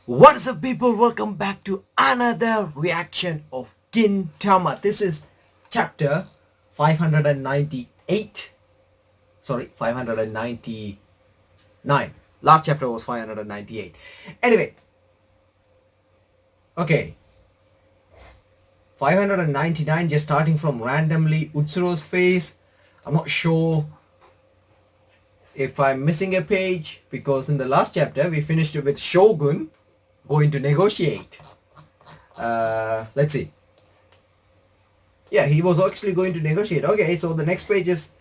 What is up, people? Welcome back to another reaction of Gintama. This is chapter 598. Sorry, 599. Last chapter was 598. Anyway, okay. 599, just starting from randomly Utsuro's face. I'm not sure if I'm missing a page, because in the last chapter we finished it with Shogun going to negotiate. Let's see. Yeah, he was actually going to negotiate. Okay, so the next page is,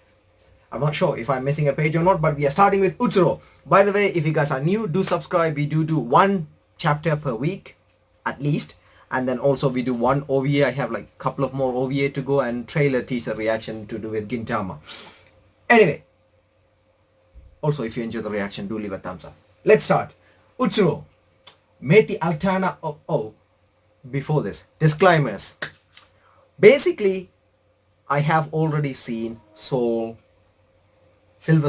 I'm not sure if I'm missing a page or not, but we are starting with Utsuro. By the way, if you guys are new, do subscribe. We do one chapter per week at least, and then also we do one OVA. I have like a couple of more OVA to go, and trailer teaser reaction to do with Gintama. Anyway, also if you enjoy the reaction, do leave a thumbs up. Let's start. Utsuro made the Altana of... Oh, before this, disclaimers. Basically, I have already seen Silver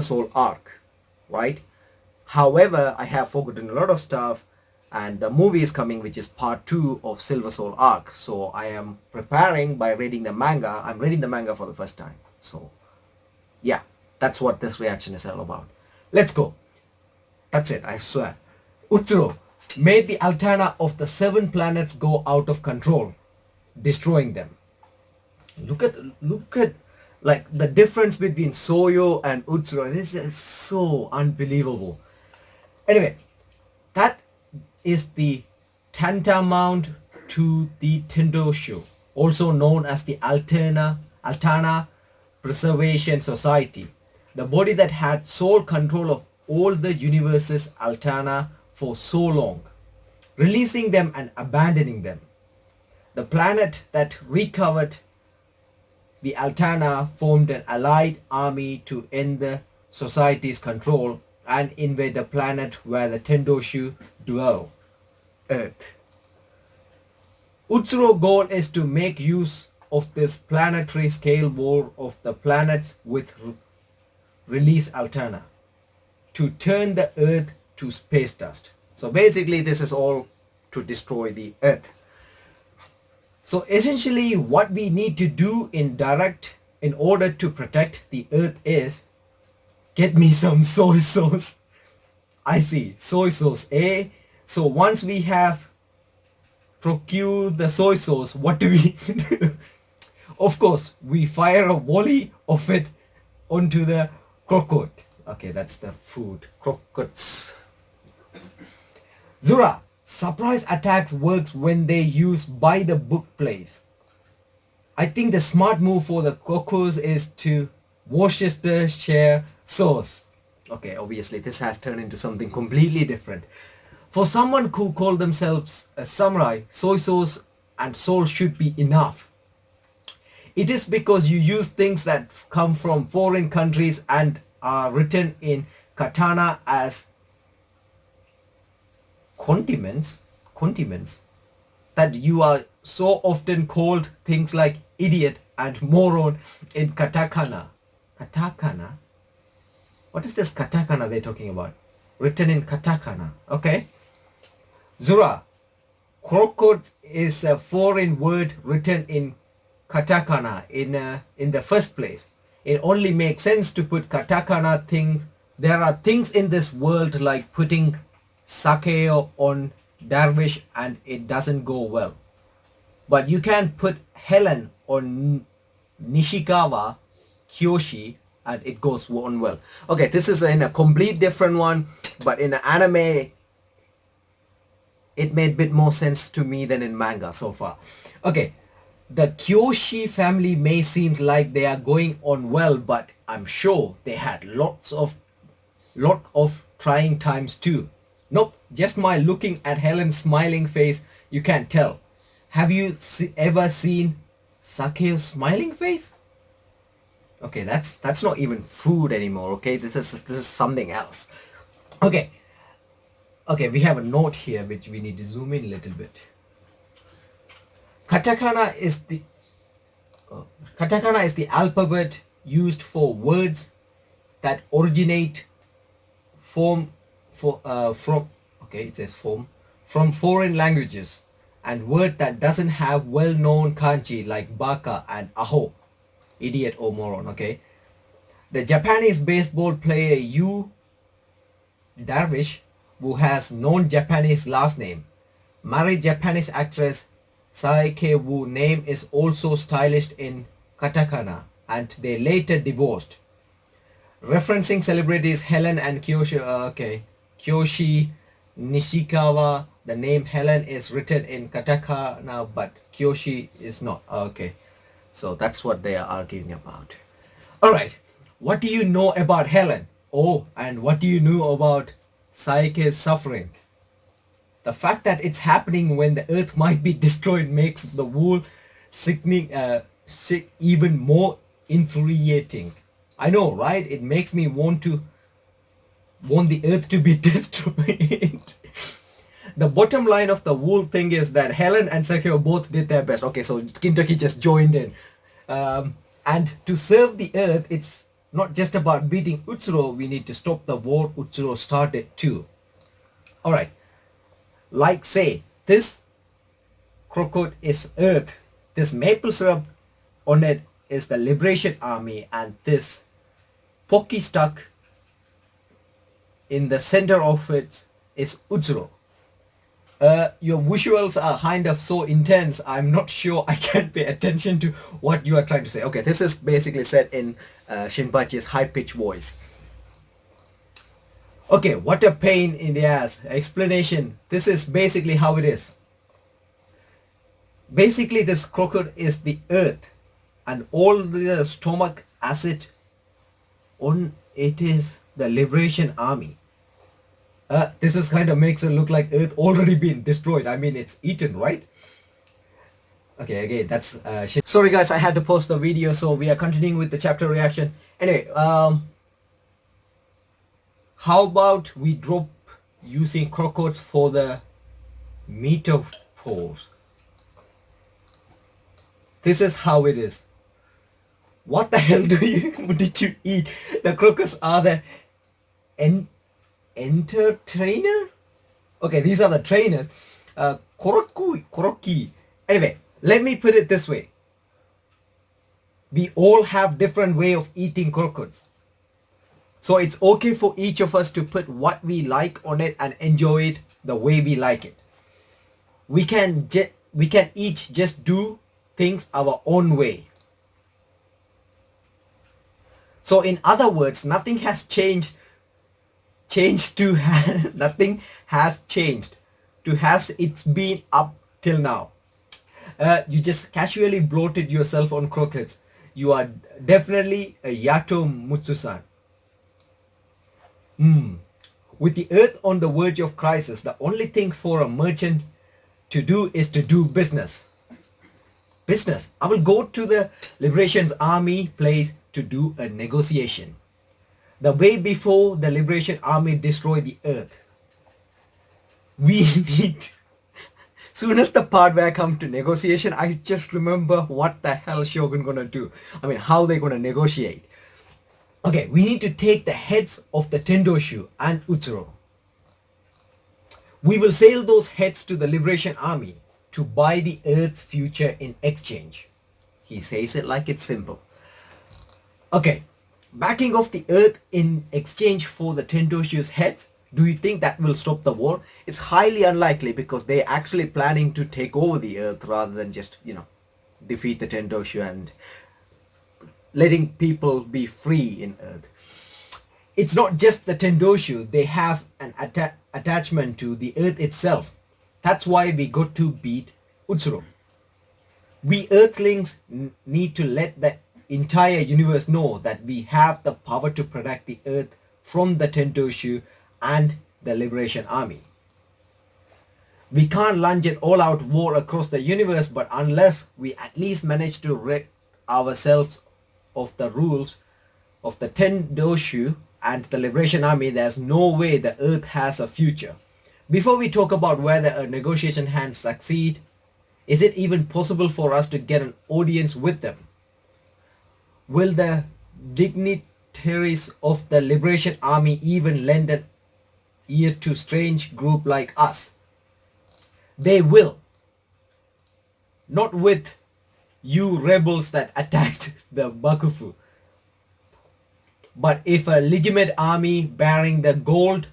Soul arc, right? However, I have forgotten a lot of stuff, and the movie is coming, which is part 2 of Silver Soul arc. So I am preparing by reading the manga. I'm reading the manga for the first time. So yeah, that's what this reaction is all about. Let's go. That's it, I swear. Utsuro made the Altana of the 7 planets go out of control, destroying them. Look at like the difference between Soyo and Utsuro. This is so unbelievable. Anyway, that is the tantamount to the Tendoshu, also known as the Altana Preservation Society, the body that had sole control of all the universe's Altana for so long, releasing them and abandoning them. The planet that recovered the Altana formed an allied army to end the society's control and invade the planet where the Tendoshu dwell, Earth. Utsuro's goal is to make use of this planetary scale war of the planets with release Altana to turn the Earth to space dust. So basically this is all to destroy the Earth. So essentially what we need to do in order to protect the Earth is get me some soy sauce. I see, soy sauce, eh? So once we have procured the soy sauce, what do we do? Of course, we fire a volley of it onto the crocodile. Okay, that's the food. Crocots. Zura, surprise attacks works when they use by the book plays. I think the smart move for the crocos is to Worcestershire sauce. Okay, obviously this has turned into something completely different. For someone who call themselves a samurai, soy sauce and salt should be enough. It is because you use things that come from foreign countries and are written in katana as condiments that you are so often called things like idiot and moron in katakana. Katakana? What is this katakana they're talking about? Written in katakana. Okay. Zura, crocodile is a foreign word written in katakana in the first place. It only makes sense to put katakana things. There are things in this world like putting sake on dervish and it doesn't go well. But you can put Helen on Nishikawa Kyoshi and it goes on well. Okay, this is in a complete different one, but in the anime it made a bit more sense to me than in manga so far. Okay, the Kyoshi family may seem like they are going on well, but I'm sure they had lot of trying times too. Nope, just by looking at Helen's smiling face, you can't tell. Have you ever seen Sakeo's smiling face? Okay, that's not even food anymore. Okay, this is something else. Okay, we have a note here which we need to zoom in a little bit. Katakana is the alphabet used for words that originate from Okay, it says from foreign languages and word that doesn't have well-known kanji like baka and aho, idiot or moron. Okay, the Japanese baseball player Yu Darvish, who has non-Japanese last name, married Japanese actress Saike Wu. Name is also stylished in katakana, and they later divorced. Referencing celebrities Helen and Kyoshi Nishikawa, the name Helen is written in katakana but Kyoshi is not. Okay, so that's what they are arguing about. Alright, what do you know about Helen? Oh, and what do you know about Saike's suffering? The fact that it's happening when the earth might be destroyed makes the whole sickening, even more infuriating. I know, right? It makes me want the earth to be destroyed. The bottom line of the whole thing is that Helen and Sakyo both did their best. Okay, so Kentucky just joined in. And to serve the earth, it's not just about beating Utsuro. We need to stop the war Utsuro started too. Alright. Like say, this crocodile is earth. This maple syrup on it is the Liberation Army, and this Pocky stuck in the center of it is Utsuro. Your visuals are kind of so intense, I'm not sure I can pay attention to what you are trying to say. Okay, this is basically said in Shinpachi's high-pitched voice. Okay, what a pain in the ass. Explanation. This is basically how it is. Basically, this crocodile is the earth, and all the stomach acid on it is the Liberation Army. This is kind of makes it look like Earth already been destroyed. I mean, it's eaten, right? Okay, again, that's shit. Sorry guys, I had to post the video, so we are continuing with the chapter reaction. Anyway, how about we drop using crocodiles for the metaphors? This is how it is. What the hell did you eat? The crocodiles are the entertainer? Okay, these are the trainers. Koroki. Anyway, let me put it this way. We all have different way of eating crocodiles. So it's okay for each of us to put what we like on it and enjoy it the way we like it. We can each just do things our own way. So in other words, nothing has changed nothing has changed to has it's been up till now. You just casually bloated yourself on croquettes. You are definitely a Yato Mutsusan. With the earth on the verge of crisis, the only thing for a merchant to do is to do business. Business. I will go to the Liberation's Army place to do a negotiation. The way before the Liberation Army destroyed the earth. We need... Soon as the part where I come to negotiation, I just remember what the hell Shogun gonna do. I mean, how they gonna negotiate. Okay, we need to take the heads of the Tendoshu and Utsuro. We will sell those heads to the Liberation Army to buy the earth's future in exchange. He says it like it's simple. Okay, backing off the earth in exchange for the Tendoshu's heads, do you think that will stop the war? It's highly unlikely because they're actually planning to take over the earth rather than just, defeat the Tendoshu and letting people be free in earth. It's not just the Tendoshu, they have an attachment to the earth itself. That's why we got to beat Utsuro. We earthlings need to let the entire universe know that we have the power to protect the earth from the Tendoshu and the Liberation Army. We can't launch an all-out war across the universe, but unless we at least manage to rid ourselves of the rules of the Tendoshu and the Liberation Army, there's no way the earth has a future. Before we talk about whether a negotiation hand succeed, is it even possible for us to get an audience with them? Will the dignitaries of the Liberation Army even lend an ear to strange group like us. They will. Not with you rebels that attacked the Bakufu. But if a legitimate army bearing the gold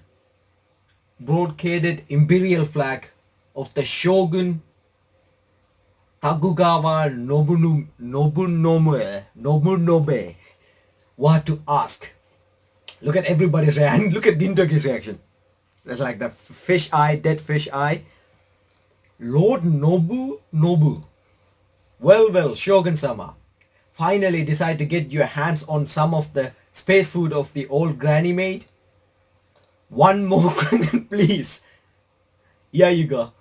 brocaded imperial flag of the Shogun Tokugawa Nobunobe were to ask. Look at everybody's reaction. Look at Gintoki's reaction. That's like the fish eye, dead fish eye. Lord Nobu. Well, Shogun-sama. Finally decide to get your hands on some of the space food of the old granny maid? One more, please. Here you go.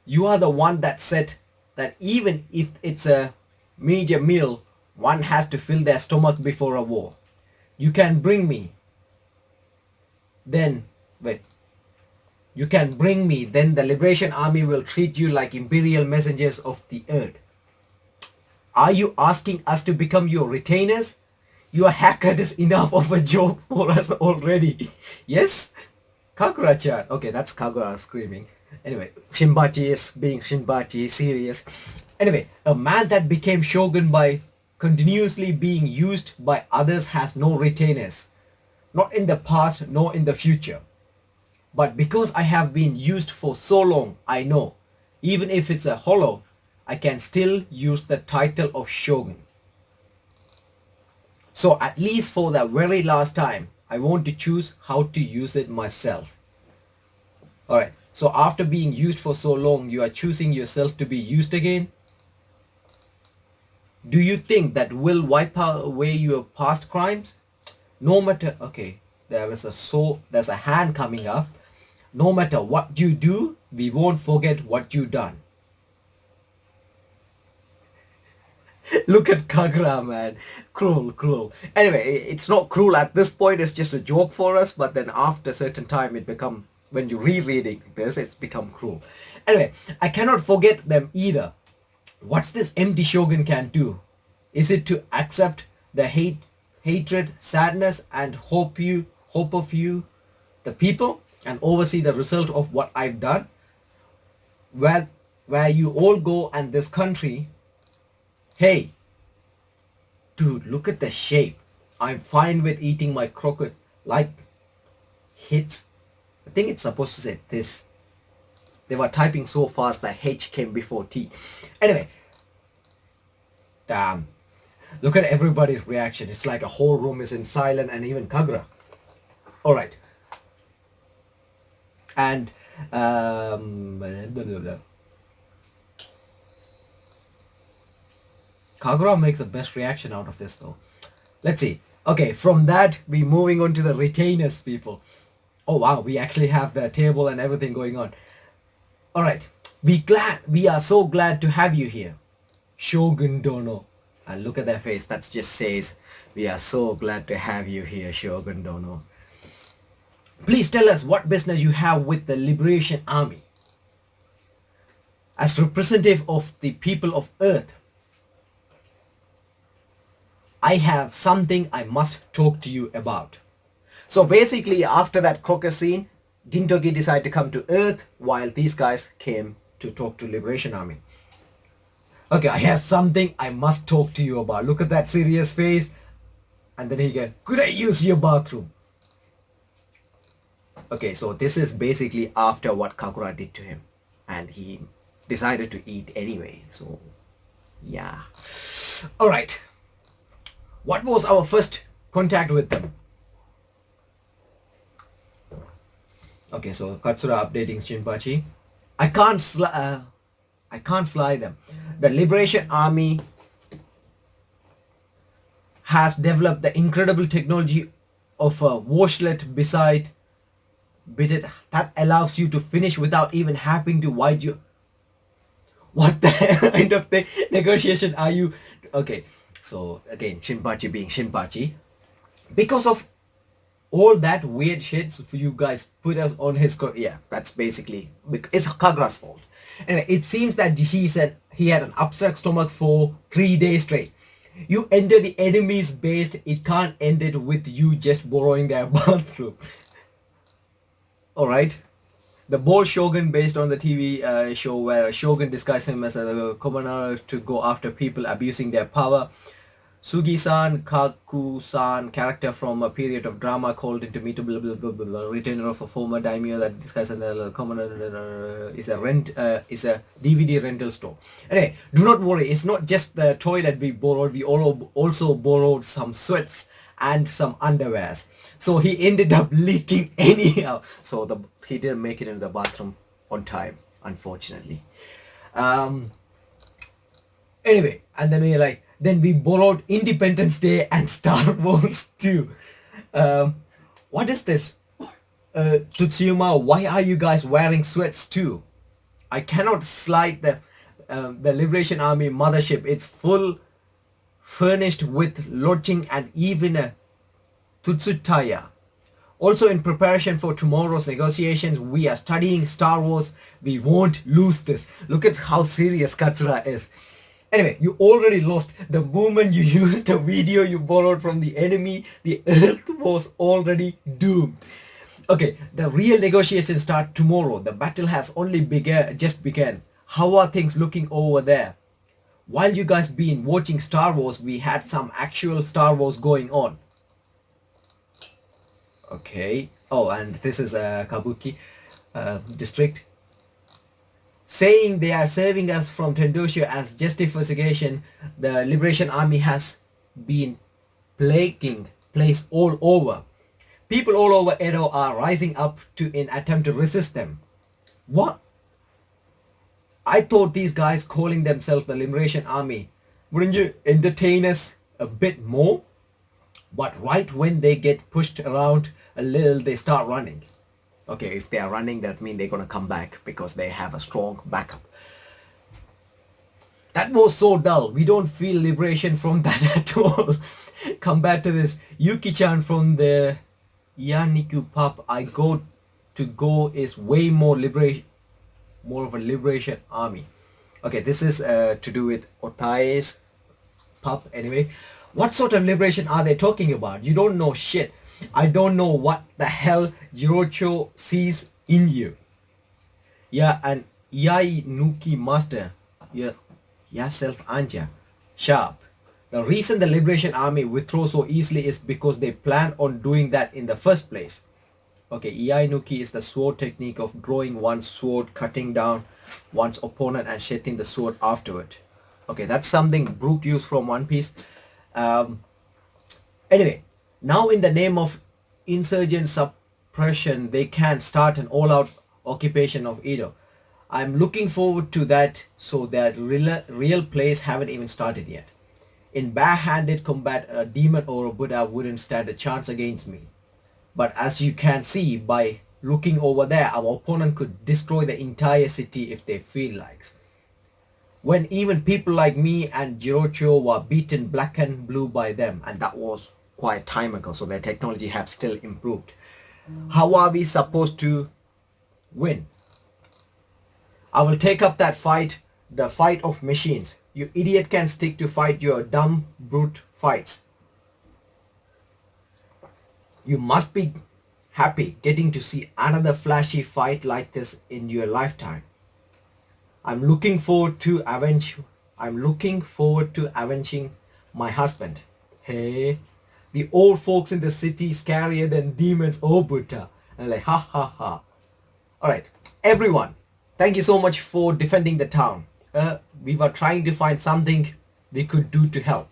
You are the one that said that even if it's a major meal, one has to fill their stomach before a war. You can bring me. Then the Liberation Army will treat you like imperial messengers of the earth. Are you asking us to become your retainers? Your haircut is enough of a joke for us already. Yes? Kagura-chan. Okay, that's Kagura screaming. Anyway, Shinbachi is being Shinbachi, serious. Anyway, a man that became shogun by continuously being used by others has no retainers. Not in the past, nor in the future. But because I have been used for so long, I know, even if it's a hollow, I can still use the title of shogun. So at least for the very last time, I want to choose how to use it myself. Alright, so after being used for so long, you are choosing yourself to be used again? Do you think that will wipe away your past crimes? No matter, okay, there's a hand coming up. No matter what you do, we won't forget what you done. Look at Kagura, man. Cruel. Anyway, it's not cruel at this point, it's just a joke for us, but then after a certain time when you're rereading this, it's become cruel. Anyway, I cannot forget them either. What's this empty shogun can do? Is it to accept the hatred, sadness, and hope of you, the people, and oversee the result of what I've done? Where you all go and this country. Hey, dude, look at the shape. I'm fine with eating my croquette like hits. I think it's supposed to say this. They were typing so fast that H came before T. Anyway, damn. Look at everybody's reaction. It's like a whole room is in silence, and even Kagura. Alright. And Kagura makes the best reaction out of this though. Let's see. Okay, from that we moving on to the retainers, people. Oh wow, we actually have the table and everything going on. Alright. We are so glad to have you here. Shogun Dono. And look at their face. That just says, we are so glad to have you here, Shogun Dono. Please tell us what business you have with the Liberation Army. As representative of the people of Earth, I have something I must talk to you about. So basically, after that crocker scene, Gintoki decided to come to Earth while these guys came to talk to Liberation Army. Okay, I have something I must talk to you about. Look at that serious face. And then he goes, could I use your bathroom? Okay, so this is basically after what Kagura did to him. And he decided to eat anyway. So, yeah. Alright. What was our first contact with them? Okay, so Katsura updating Shinpachi. I can't slay them. The Liberation Army has developed the incredible technology of a washlet beside bit that allows you to finish without even having to wide you. What the kind of negotiation are you? Okay, so again, Shinpachi being Shinpachi. Because of all that weird shit, so you guys put us on his... Yeah, that's basically... It's Kagura's fault. Anyway, it seems that he said he had an upset stomach for 3 days straight. You enter the enemy's base, it can't end it with you just borrowing their bathroom. Alright. The bold Shogun based on the TV show where Shogun disguised him as a commoner to go after people abusing their power. Sugi-san, Kaku-san, character from a period of drama called into meet blah, blah, blah, blah, blah, retainer of a former daimyo that disguises the commoner is a DVD rental store. Anyway, do not worry, it's not just the toilet we borrowed, we also borrowed some sweats and some underwears. So he ended up leaking anyhow. So he didn't make it into the bathroom on time, unfortunately. Anyway, and then we borrowed Independence Day and Star Wars too. What is this? Tsushima, why are you guys wearing sweats too? I cannot slide the Liberation Army mothership. It's full furnished with lodging and even a Tutsutaya. Also, in preparation for tomorrow's negotiations, we are studying Star Wars. We won't lose this. Look at how serious Katsura is. Anyway, you already lost. The moment you used a video you borrowed from the enemy, the Earth was already doomed. Okay, the real negotiations start tomorrow. The battle has only just begun. How are things looking over there? While you guys been watching Star Wars, we had some actual Star Wars going on. Okay. Oh, and this is Kabuki district. Saying they are serving us from Tendoshu as justification, the Liberation Army has been plaguing place all over. People all over Edo are rising up in attempt to resist them. What? I thought these guys calling themselves the Liberation Army, wouldn't you entertain us a bit more? But right when they get pushed around a little, they start running. Okay, if they are running, that means they're going to come back because they have a strong backup. That was so dull. We don't feel liberation from that at all. Compared to this, Yuki-chan from the Yaniku pub I go to go is way more of a liberation army. Okay, this is to do with Otae's pub anyway. What sort of liberation are they talking about? You don't know shit. I don't know what the hell Jirocho sees in you. Yeah, and Yai Nuki Master. Yeah, self Anja. Sharp. The reason the Liberation Army withdraw so easily is because they plan on doing that in the first place. Okay, Iai Nuki is the sword technique of drawing one's sword, cutting down one's opponent and shedding the sword afterward. Okay, that's something Brook used from One Piece. Anyway, now in the name of insurgent suppression, they can start an all-out occupation of Edo. I'm looking forward to that, so that real plays haven't even started yet. In bare-handed combat, a demon or a Buddha wouldn't stand a chance against me. But as you can see by looking over there, our opponent could destroy the entire city if they feel like. When even people like me and Jirocho were beaten black and blue by them, and that was quite time ago, so their technology have still improved. How are we supposed to win? I will take up that fight, the fight of machines. You idiot can stick to fight your dumb brute fights. You must be happy getting to see another flashy fight like this in your lifetime. I'm looking forward to avenging my husband. Hey, the old folks in the city scarier than demons. Oh, Buddha. And like, ha ha ha. Alright, everyone, thank you so much for defending the town. We were trying to find something we could do to help.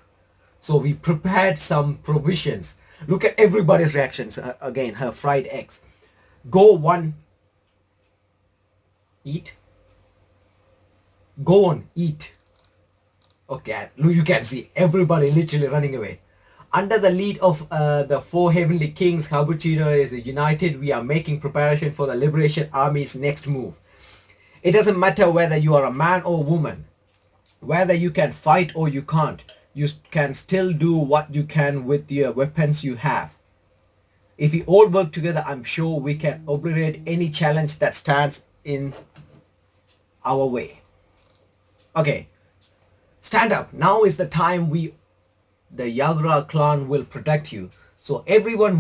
So we prepared some provisions. Look at everybody's reactions. Again, her fried eggs. Go on, eat. Okay, you can see everybody literally running away. Under the lead of the four heavenly kings, Kabuchino is united. We are making preparation for the Liberation Army's next move. It doesn't matter whether you are a man or woman, whether you can fight or you can't. You can still do what you can with the weapons you have. If we all work together, I'm sure we can obliterate any challenge that stands in our way. Okay, stand up. Now is the time the Yagra clan will protect you. So everyone,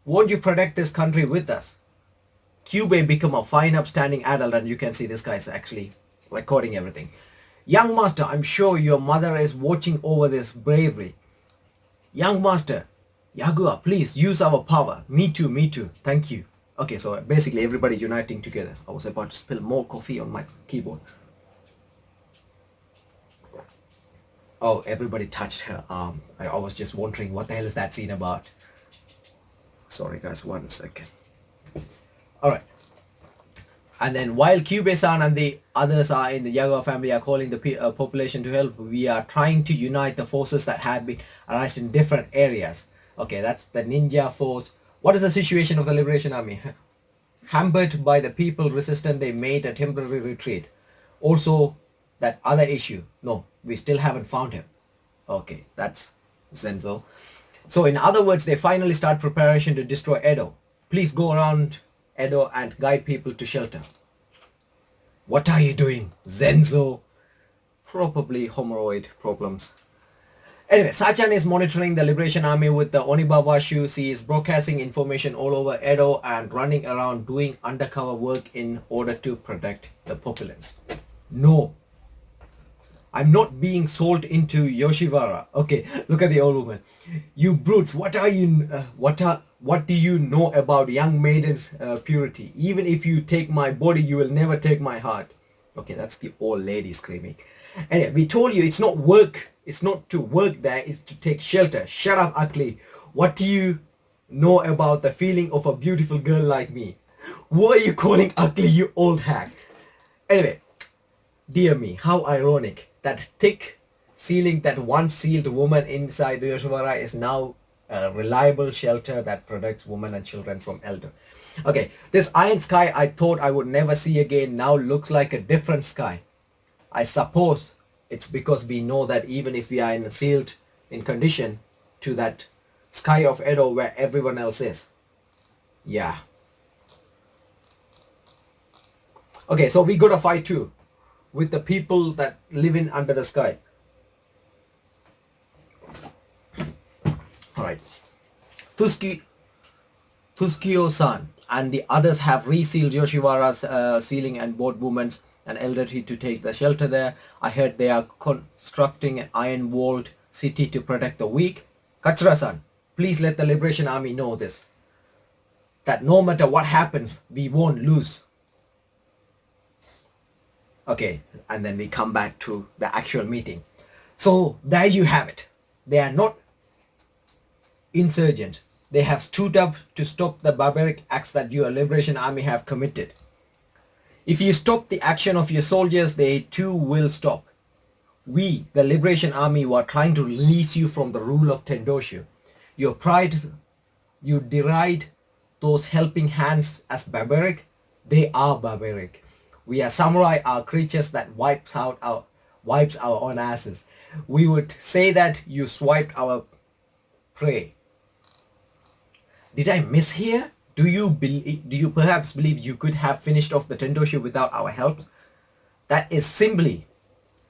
Won't you protect this country with us? Kyubey become a fine upstanding adult, and you can see this guy is actually recording everything. Young master, I'm sure your mother is watching over this bravery. Young master, Yagua, please use our power. Me too, me too. Thank you. Okay, so basically everybody uniting together. I was about to spill more coffee on my keyboard. Oh, everybody touched her arm. I was just wondering what the hell is that scene about. Sorry guys, 1 second. Alright. And then while Kyubey-san and the others are in the Yagua family are calling the population to help, we are trying to unite the forces that had been arranged in different areas. Okay, that's the ninja force. What is the situation of the Liberation Army? Hampered by the people resistant, they made a temporary retreat. Also, that other issue. No, we still haven't found him. Okay, that's Zenzo. So in other words, they finally start preparation to destroy Edo. Please go around Edo and guide people to shelter. What are you doing, Zenzo? Probably hemorrhoid problems. Anyway, Sachan is monitoring the Liberation Army with the Onibaba shoes. He is broadcasting information all over Edo and running around doing undercover work in order to protect the populace. No. I'm not being sold into Yoshiwara. Okay, look at the old woman. You brutes, what do you know about young maiden's purity? Even if you take my body, you will never take my heart. Okay, that's the old lady screaming. Anyway, we told you it's not work. It's not to work there. It's to take shelter. Shut up, ugly. What do you know about the feeling of a beautiful girl like me? What are you calling ugly, you old hack? Anyway, dear me, how ironic. That thick ceiling that once sealed woman inside Yoshiwara is now a reliable shelter that protects women and children from elder. Okay, this iron sky I thought I would never see again now looks like a different sky. I suppose it's because we know that even if we are in a sealed in condition to that sky of Edo where everyone else is. Yeah. Okay, so we got a fight too with the people that live in under the sky. Alright. Tsukiyo-san and the others have resealed Yoshiwara's ceiling and both women and elderly to take the shelter there. I heard they are constructing an iron-walled city to protect the weak. Katsura-san, please let the Liberation Army know this. That no matter what happens, we won't lose. Okay, and then we come back to the actual meeting. So there you have it. They are not insurgent. They have stood up to stop the barbaric acts that your Liberation Army have committed. If you stop the action of your soldiers, they too will stop. We, the Liberation Army, were trying to release you from the rule of Tendoshu. Your pride, you deride those helping hands as barbaric. They are barbaric. We are samurai, are creatures that wipes our own asses. We would say that you swiped our prey. Did I miss here? Do you perhaps believe you could have finished off the Tendoshu without our help? That is simply,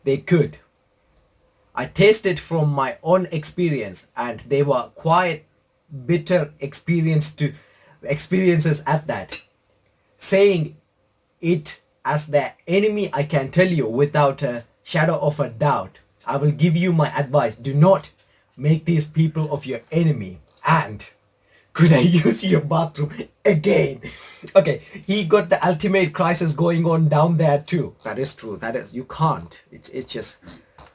they could. I tasted from my own experience and they were quite bitter experiences at that. Saying it as their enemy, I can tell you without a shadow of a doubt. I will give you my advice. Do not make these people of your enemy. And could I use your bathroom again? Okay, he got the ultimate crisis going on down there too. That is true. That is, you can't. It's just,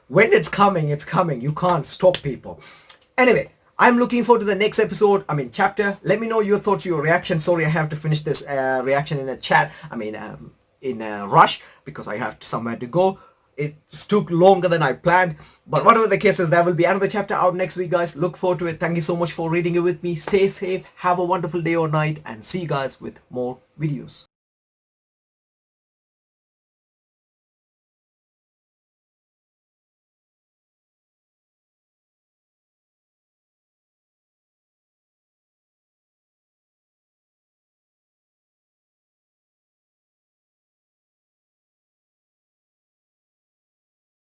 when it's coming, it's coming. You can't stop people. Anyway, I'm looking forward to the next episode, chapter. Let me know your thoughts, your reaction. Sorry, I have to finish this reaction in a chat. In a rush because I have somewhere to go. It took longer than I planned, but whatever the case is, there will be another chapter out next week, guys. Look forward to it. Thank you so much for reading it with me. Stay safe, have a wonderful day or night, and see you guys with more videos.